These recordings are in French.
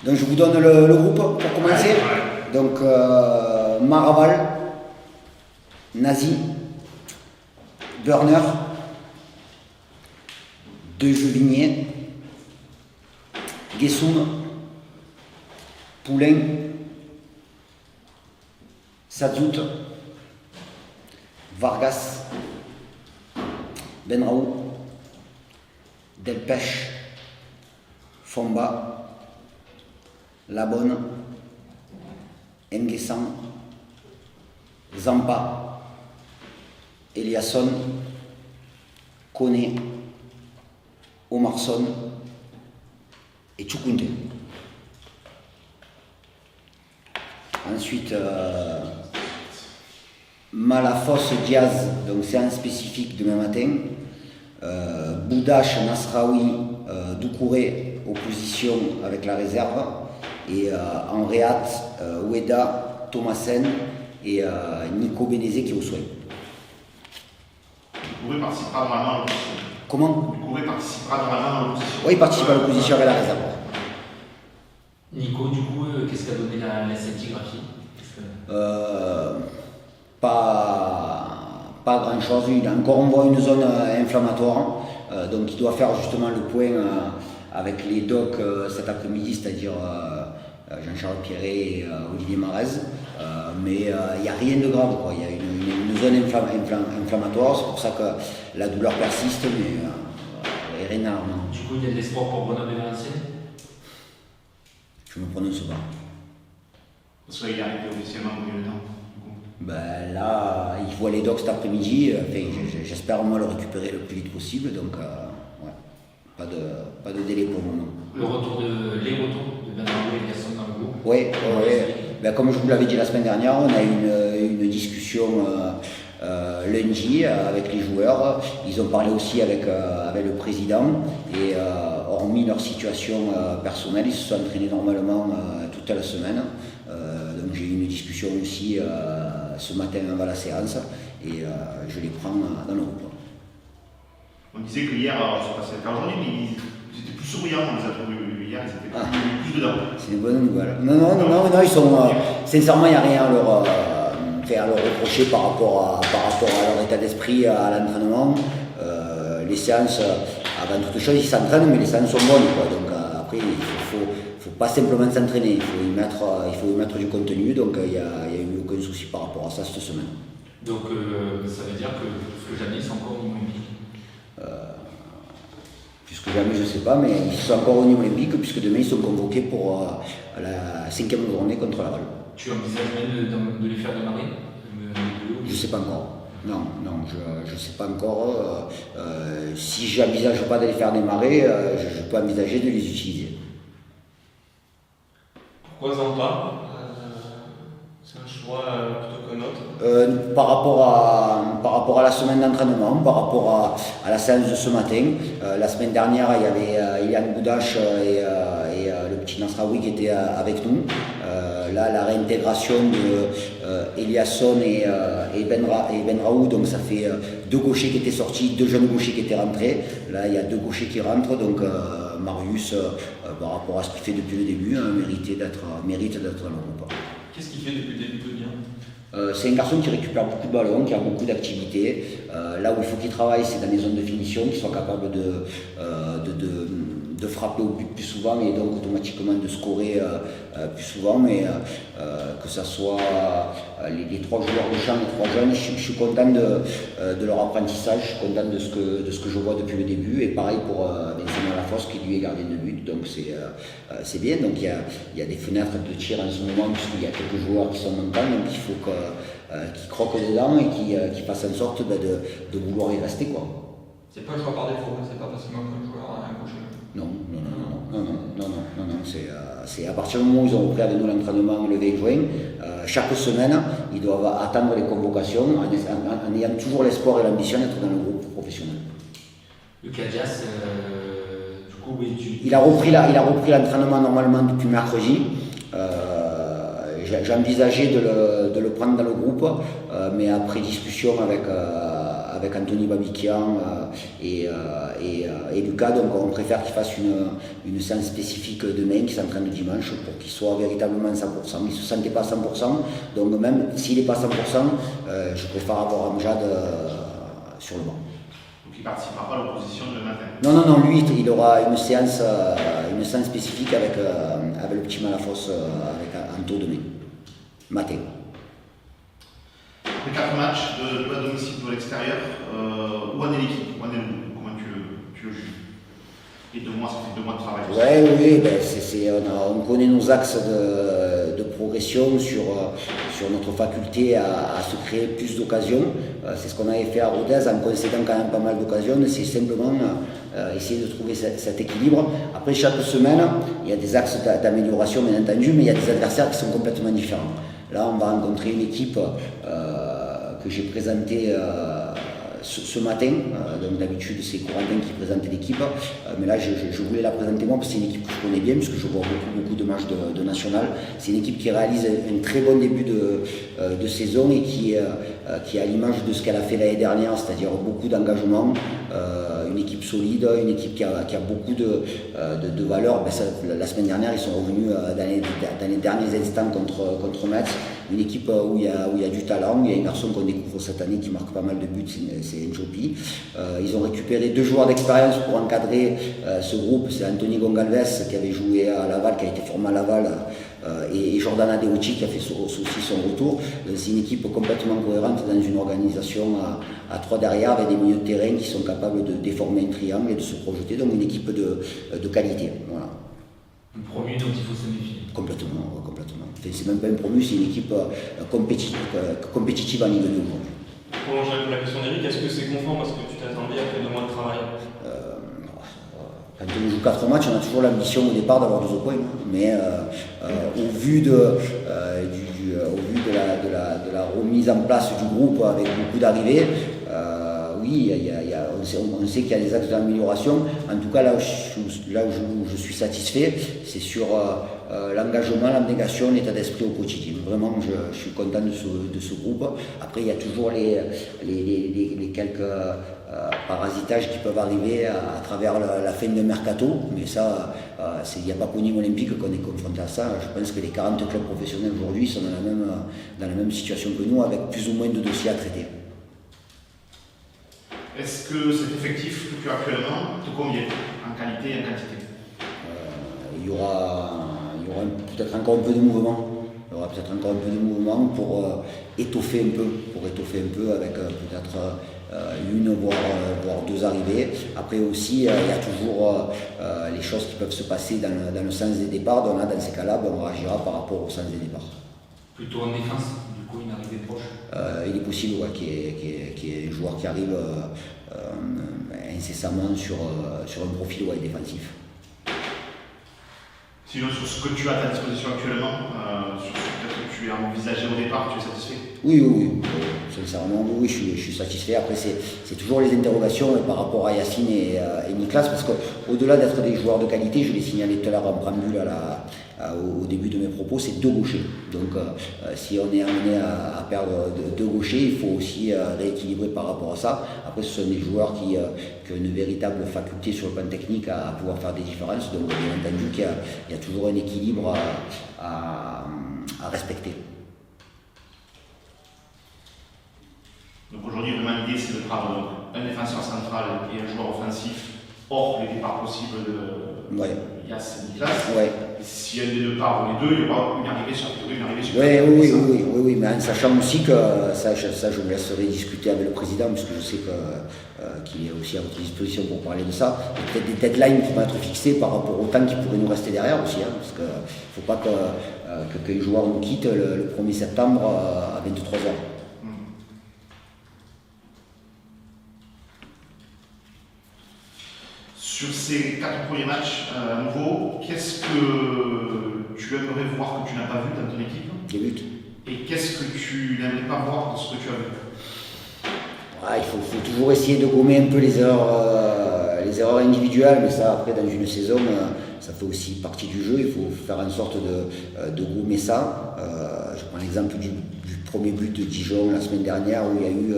Donc je vous donne le groupe pour commencer. Donc Maraval, Nazi, Burner, De Jevigné, Guessoum, Poulain, Sadzout, Vargas, Benraou, Delpech, Fomba, Labonne, Nguessan, Zampa, Eliasson, Koné, Omarson et Tchoukounte. Ensuite, Malafosse Diaz, donc c'est un spécifique demain matin. Boudache, Nasraoui, Doucouré, opposition avec la réserve. Et Henriat, Oueda, Thomasen et Nico Bénézé qui est au soin. Doucouré participera normalement à l'opposition. Comment? Doucouré participera normalement à l'opposition. Oui, il participe à l'opposition avec la réserve. Nico, du coup, qu'est-ce qu'a donné la scintigraphie? Pas grand chose, il a encore on voit une zone inflammatoire, donc il doit faire justement le point avec les docs cet après-midi, c'est-à-dire Jean-Charles Pierret et Olivier Marez, mais il n'y a rien de grave, quoi. Il y a une zone inflammatoire, c'est pour ça que la douleur persiste, mais rien d'alarmant. Du coup, il y a de l'espoir pour Grenoble et Valenciennes? Je me prononce pas. Parce qu'il est arrivé officiellement au milieu de temps. Ben là, il voit les docs cet après-midi, j'espère moi le récupérer le plus vite possible, donc ouais, pas de délai pour le moment. Les retours de Benraou et Eliasson dans le groupe? Oui, ben, comme je vous l'avais dit la semaine dernière, on a eu une discussion lundi avec les joueurs. Ils ont parlé aussi avec le président et hormis leur situation personnelle, ils se sont entraînés normalement toute la semaine. Donc j'ai eu une discussion aussi ce matin avant la séance et je les prends dans le groupe. On disait que hier, c'est pas cette aujourd'hui, mais ils étaient plus souriants, on les a trouvés hier, ils étaient plus dedans. C'est une bonne nouvelle. Non, ils sont. Sincèrement, il n'y a rien à leur reprocher par rapport à leur état d'esprit, à l'entraînement. Les séances, avant toute chose, ils s'entraînent, mais les séances sont bonnes, quoi. Donc après, il faut pas simplement s'entraîner, il faut y mettre du contenu, donc il n'y a eu aucun souci par rapport à ça cette semaine. Donc ça veut dire que plus que jamais ils sont encore au niveau olympique? Puisque jamais je ne sais pas, mais ils sont encore au niveau olympique puisque demain ils sont convoqués pour la 5e journée contre Laval. Tu envisages même de les faire démarrer? Je ne sais pas encore. Non, je ne sais pas encore. Si je n'envisage pas de les faire démarrer, je peux envisager de les utiliser. Pourquoi Zampa? C'est un choix plutôt qu'un autre? Par rapport à la semaine d'entraînement, par rapport à la séance de ce matin. La semaine dernière, il y avait Yann Boudache et le petit Nasraoui qui étaient avec nous. Là, la réintégration de Eliasson et Benraou, donc ça fait 2 gauchers qui étaient sortis, 2 jeunes gauchers qui étaient rentrés. Là, il y a 2 gauchers qui rentrent, donc Marius, par rapport à ce qu'il fait depuis le début, mérite d'être dans le groupe. Qu'est-ce qu'il fait depuis le début de bien? C'est un garçon qui récupère beaucoup de ballons, qui a beaucoup d'activités. Là où il faut qu'il travaille, c'est dans les zones de finition, qu'il soit capable de frapper au but plus souvent et donc automatiquement de scorer plus souvent. Mais que ce soit les 3 joueurs de champ, les 3 jeunes, je suis content de leur apprentissage, je suis content de ce que je vois depuis le début. Et pareil pour Vincent Malafosse qui lui est gardien de but, donc c'est bien. Donc il y a des fenêtres de tir en ce moment puisqu'il y a quelques joueurs qui sont montants, donc il faut qu'ils croquent dedans et qu'ils fassent en sorte de vouloir y rester, quoi. C'est pas un choix par défaut, c'est pas parce qu'il manque un joueur à un gaucher. Non, c'est à partir du moment où ils ont repris avec nous l'entraînement le 20 juin, chaque semaine, ils doivent attendre les convocations en ayant toujours l'espoir et l'ambition d'être dans le groupe professionnel. Le Cadias, du coup, oui, il a repris l'entraînement normalement depuis mercredi. J'ai envisagé de le prendre dans le groupe, mais après discussion avec avec Anthony Babikian et Lucas. Donc on préfère qu'il fasse une séance spécifique demain, qu'il s'entraîne le dimanche pour qu'il soit véritablement à 100%. Il ne se sentait pas à 100%, donc même s'il n'est pas à 100%, je préfère avoir Amjad sur le banc. Donc il ne participera pas à l'opposition le matin. Non, lui il aura une séance spécifique avec le petit Malafosse, avec Anto demain, matin. Les 4 matchs de à domicile ou à l'extérieur, où en est l'équipe? Où en est le Comment tu le juges? Et 2 mois, ça fait 2 mois de travail. Oui, on connaît nos axes de progression sur notre faculté à se créer plus d'occasions. C'est ce qu'on avait fait à Rodez en concédant quand même pas mal d'occasions. C'est simplement essayer de trouver cet équilibre. Après, chaque semaine, il y a des axes d'amélioration, bien entendu, mais il y a des adversaires qui sont complètement différents. Là, on va rencontrer une équipe que j'ai présentée ce matin. Donc d'habitude, c'est Corentin qui présentait l'équipe, mais là, je voulais la présenter moi parce que c'est une équipe que je connais bien, puisque je vois beaucoup de matchs de national. C'est une équipe qui réalise un très bon début de saison et qui est à l'image de ce qu'elle a fait l'année dernière, c'est-à-dire beaucoup d'engagement, une équipe solide, une équipe qui a beaucoup de valeur. La semaine dernière, ils sont revenus dans les derniers instants contre Metz. Une équipe où il y a du talent, il y a un garçon qu'on découvre cette année qui marque pas mal de buts, c'est Njopi. Ils ont récupéré 2 joueurs d'expérience pour encadrer ce groupe, c'est Anthony Gongalves qui avait joué à Laval, qui a été formé à Laval, et Jordan Adeucci qui a fait aussi son retour. C'est une équipe complètement cohérente dans une organisation à 3 derrière, avec des milieux de terrain qui sont capables de déformer un triangle et de se projeter, donc une équipe de qualité. Voilà. Un promu dont il faut se méfier. Complètement. C'est même pas un promu, c'est une équipe compétitive en Ligue 2 aujourd'hui. Pour prolonger la question d'Eric, est-ce que c'est conforme à ce que tu t'attendais après 2 mois de travail? Quand on joue 4 matchs, on a toujours l'ambition au départ d'avoir 12 points. Mais au vu de la remise en place du groupe avec beaucoup d'arrivées, oui, on sait qu'il y a des axes d'amélioration. En tout cas, là où je suis satisfait, c'est sur l'engagement, l'abnégation, l'état d'esprit au quotidien. Vraiment, je suis content de ce groupe. Après, il y a toujours les quelques parasitages qui peuvent arriver à travers la fin de mercato, mais ça, il n'y a pas qu'au niveau olympique qu'on est confronté à ça. Je pense que les 40 clubs professionnels aujourd'hui sont dans la même situation que nous, avec plus ou moins de dossiers à traiter. Est-ce que cet effectif que tu as actuellement te convient en qualité et en quantité? Il y aura peut-être encore un peu de mouvement. Il y aura peut-être encore un peu de mouvement pour étoffer un peu avec peut-être une voire 2 arrivées. Après aussi, il y a toujours les choses qui peuvent se passer dans le sens des départs. Donc là, dans ces cas-là, on réagira par rapport au sens des départs. Plutôt en défense, du coup, une arrivée proche. Il est possible qu'il y ait un joueur qui arrive incessamment sur un profil défensif. Sinon, sur ce que tu as à ta disposition actuellement, sur ce que tu as envisagé au départ, tu es satisfait? Oui. Sincèrement, oui, je suis satisfait. Après, c'est toujours les interrogations par rapport à Yacine et Niklas, parce qu'au-delà d'être des joueurs de qualité, je l'ai signalé tout à l'heure en préambule au début de mes propos, c'est 2 gauchers. Donc, si on est amené à perdre 2 gauchers, il faut aussi rééquilibrer par rapport à ça. Après, ce sont des joueurs qui ont une véritable faculté sur le plan technique à pouvoir faire des différences. Donc, bien entendu qu'il y a toujours un équilibre à respecter. Donc aujourd'hui, vraiment l'idée, c'est de prendre un défenseur central et un joueur offensif hors les départs possibles de Yass et Niklas. Ouais. Si un des 2 part ou les 2, il y aura une arrivée sur Oui, mais en sachant aussi que ça je vous laisserai discuter avec le président, parce que je sais qu'il est aussi à votre disposition pour parler de ça. Peut-être des deadlines qui vont être fixées par rapport au temps qui pourrait nous rester derrière aussi, parce qu'il ne faut pas qu'un joueur nous quitte le 1er septembre à 23h. Sur ces 4 premiers matchs à nouveau, qu'est-ce que tu aimerais voir que tu n'as pas vu dans ton équipe? Des buts. Et qu'est-ce que tu n'aimerais pas voir dans ce que tu as vu? Il faut toujours essayer de gommer un peu les erreurs individuelles, mais ça, après, dans une saison, ça fait aussi partie du jeu. Il faut faire en sorte de gommer ça. Je prends l'exemple du premier but de Dijon la semaine dernière, où il y a eu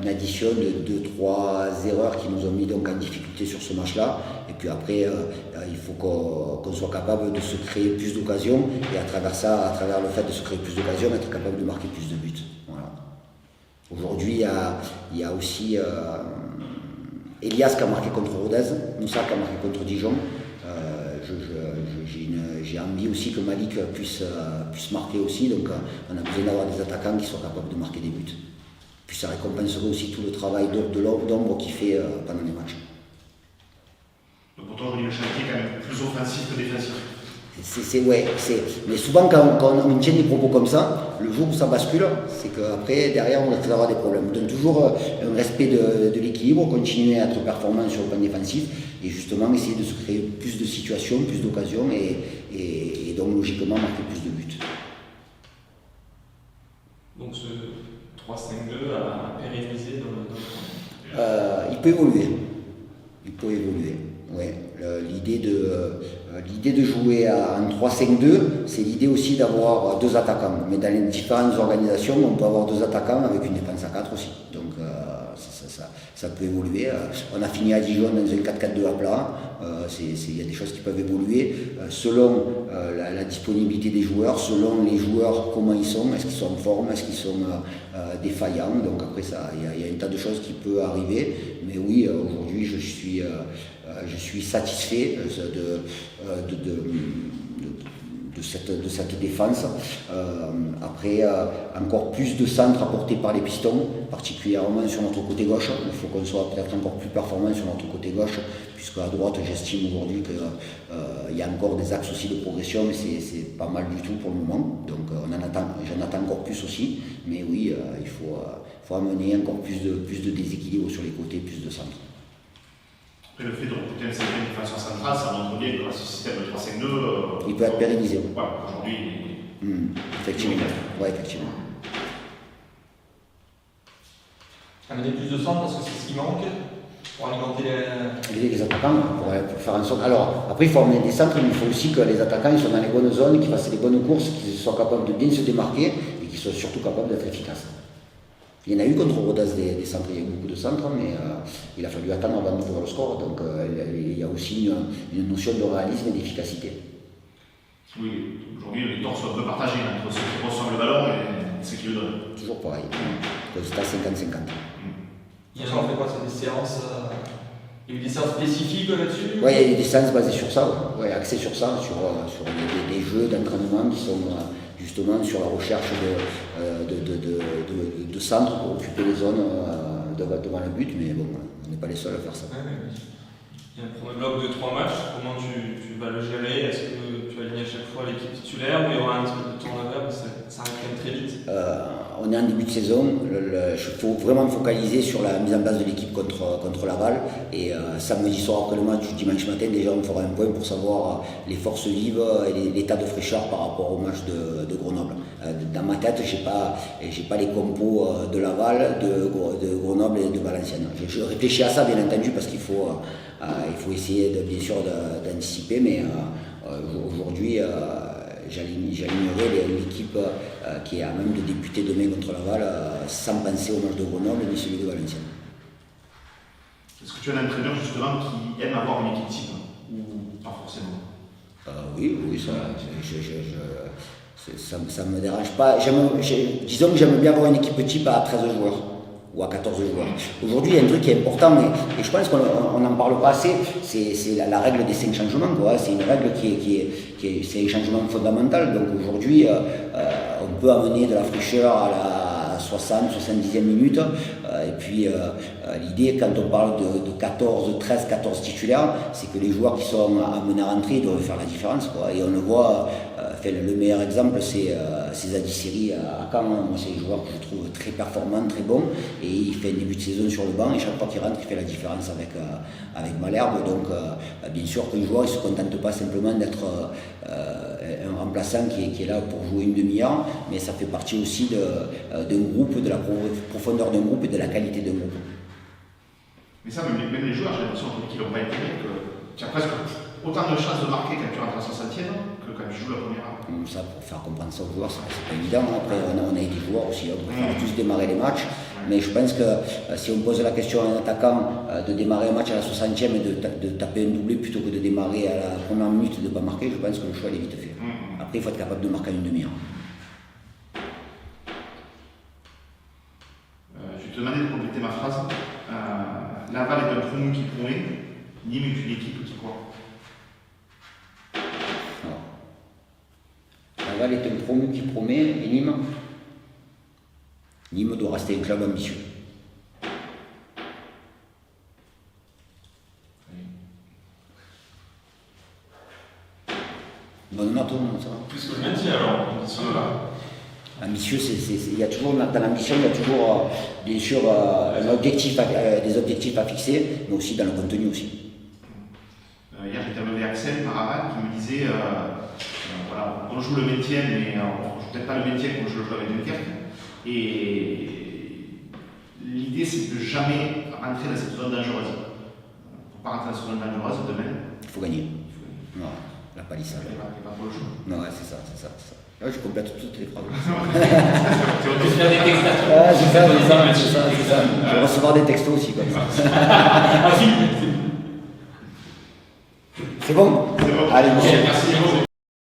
une addition de 2-3 erreurs qui nous ont mis donc en difficulté sur ce match-là. Et puis après, il faut qu'on soit capable de se créer plus d'occasions et à travers ça, à travers le fait de se créer plus d'occasions, être capable de marquer plus de buts. Voilà. Aujourd'hui, il y a aussi Elias qui a marqué contre Rodez, Moussa qui a marqué contre Dijon. J'ai envie aussi que Malik puisse marquer aussi, donc on a besoin d'avoir des attaquants qui soient capables de marquer des buts. Puis ça récompenserait aussi tout le travail d'ombre qu'il fait pendant les matchs. Donc pour toi, aujourd'hui, le chantier est quand même plus offensif que défensif. Mais souvent quand on tient des propos comme ça, le jour où ça bascule, c'est qu'après, derrière, on va avoir des problèmes. Donc toujours un respect de l'équilibre, continuer à être performant sur le plan défensif et justement essayer de se créer plus de situations, plus d'occasions et donc logiquement marquer plus de buts. Donc ce 3-5-2 à pérenniser dans le il peut évoluer. Ouais. L'idée de jouer en 3-5-2, c'est l'idée aussi d'avoir 2 attaquants. Mais dans les différentes organisations, on peut avoir 2 attaquants avec une défense à 4 aussi. Donc ça peut évoluer. On a fini à Dijon dans un 4-4-2 à plat. Il y a des choses qui peuvent évoluer selon la disponibilité des joueurs, selon les joueurs, comment ils sont, est-ce qu'ils sont en forme, est-ce qu'ils sont défaillants. Donc après, il y a un tas de choses qui peuvent arriver. Mais oui, aujourd'hui, je suis satisfait de cette défense. Après, encore plus de centres apportés par les pistons, particulièrement sur notre côté gauche. Il faut qu'on soit peut-être encore plus performant sur notre côté gauche, puisque à droite, j'estime aujourd'hui qu'il y a encore des axes aussi de progression, mais c'est pas mal du tout pour le moment. Donc j'en attends encore plus aussi. Mais oui, il faut amener encore plus de déséquilibre sur les côtés, plus de centres. Après, le fait de recruter un 5e défenseur central, ça montre bien que ce système de 3-5-2. Il peut être pérennisé. Ouais, aujourd'hui. Effectivement. Ouais, effectivement. Amener plus de centres parce que c'est ce qui manque pour alimenter les attaquants, pour faire en sorte. Alors, après, il faut amener des centres, mais il faut aussi que les attaquants soient dans les bonnes zones, qu'ils fassent les bonnes courses, qu'ils soient capables de bien se démarquer et qu'ils soient surtout capables d'être efficaces. Il y en a eu contre Rodez des centres, il y a eu beaucoup de centres, mais il a fallu attendre avant d'ouvrir le score. Donc il y a aussi une notion de réalisme et d'efficacité. Oui, aujourd'hui les torts sont un peu partagés entre ceux qui reçoivent le ballon et ceux qui le donnent. Toujours pareil, constat 50-50. Il y a fait quoi, c'est des séances il y a eu des séances spécifiques là-dessus? Oui, il y a eu des séances basées sur ça, axées sur ça, sur des jeux d'entraînement qui sont justement sur la recherche de centres pour occuper les zones devant le but, mais bon, on n'est pas les seuls à faire ça. Il y a un premier bloc de 3 matchs, comment tu vas le gérer? Est-ce que tu vas aligner à chaque fois l'équipe titulaire ou il y aura un espèce de turnover? Ça arrive quand même très vite. On est en début de saison, il faut vraiment focaliser sur la mise en place de l'équipe contre Laval et samedi soir après le match du dimanche matin, déjà on fera un point pour savoir les forces vives et l'état de fraîcheur par rapport au match de Grenoble. Dans ma tête, j'ai pas les compos de Laval, de Grenoble et de Valenciennes. Je réfléchis à ça bien entendu parce qu'il faut essayer bien sûr d'anticiper, mais aujourd'hui j'alignerai l'équipe qui est à même de débuter demain contre Laval sans penser au match de Grenoble ni celui de Valenciennes. Est-ce que tu es un entraîneur justement qui aime avoir une équipe type ou pas forcément? Oui, ça me dérange pas. Disons que j'aime bien avoir une équipe type à 13 joueurs ou à 14 joueurs. Aujourd'hui, il y a un truc qui est important, et je pense qu'on n'en parle pas assez, c'est la règle des 5 changements. C'est une règle c'est un changement fondamental. Donc aujourd'hui, on peut amener de la fraîcheur à la 70e minute. Et puis l'idée, quand on parle de 13, 14 titulaires, c'est que les joueurs qui sont amenés à rentrer doivent faire la différence. Et on le voit, le meilleur exemple, c'est Zadi Seri à Caen. Moi, c'est un joueur que je trouve très performant, très bon. Et il fait un début de saison sur le banc. Et chaque fois qu'il rentre, il fait la différence avec Malherbe. Donc, bien sûr qu'un joueur ne se contente pas simplement d'être un remplaçant qui est là pour jouer une demi-heure, mais ça fait partie aussi d'un groupe, de la profondeur d'un groupe et de la qualité d'un groupe. Mais ça, même les joueurs, j'ai l'impression qu'ils n'ont pas intégré, que tu as presque autant de chances de marquer quand tu rentres à 60e que quand tu joues la première heure. Ça, pour faire comprendre ça aux joueurs, c'est pas évident. Après, on a des joueurs aussi, on peut faire tous démarrer les matchs. Mais je pense que si on pose la question à un attaquant de démarrer un match à la 60e et de taper un doublé plutôt que de démarrer à la première minute et de ne pas marquer, je pense que le choix est vite fait. Après, il faut être capable de marquer en une demi-heure. Je vais te demander de compléter ma phrase. Laval est un promu qui promet, Nîmes est une équipe qui quoi? Laval est un promu qui promet et Nîmes doit rester un club ambitieux. Bonne note, ça va. Plus que le maintien alors, Ambitieux, il y a toujours, dans l'ambition, il y a toujours, bien sûr, un objectif, des objectifs à fixer, mais aussi dans le contenu aussi. Hier, j'étais avec Axel Maraval qui me disait voilà, on joue le maintien, mais on joue peut-être pas le maintien comme je le joue avec Dunkerque. Et l'idée, c'est de jamais rentrer dans cette zone dangereuse. Pour ne pas rentrer dans cette zone dangereuse, demain, il faut gagner. Non, la palissade. Il n'y a pas trop le choix. Non, ouais, c'est ça. Ouais, je complète toutes les phrases. Tu vas faire des textes là. Ah, c'est ça. Je vais recevoir des textos aussi comme ça. C'est bon. C'est bon. Allez, Merci.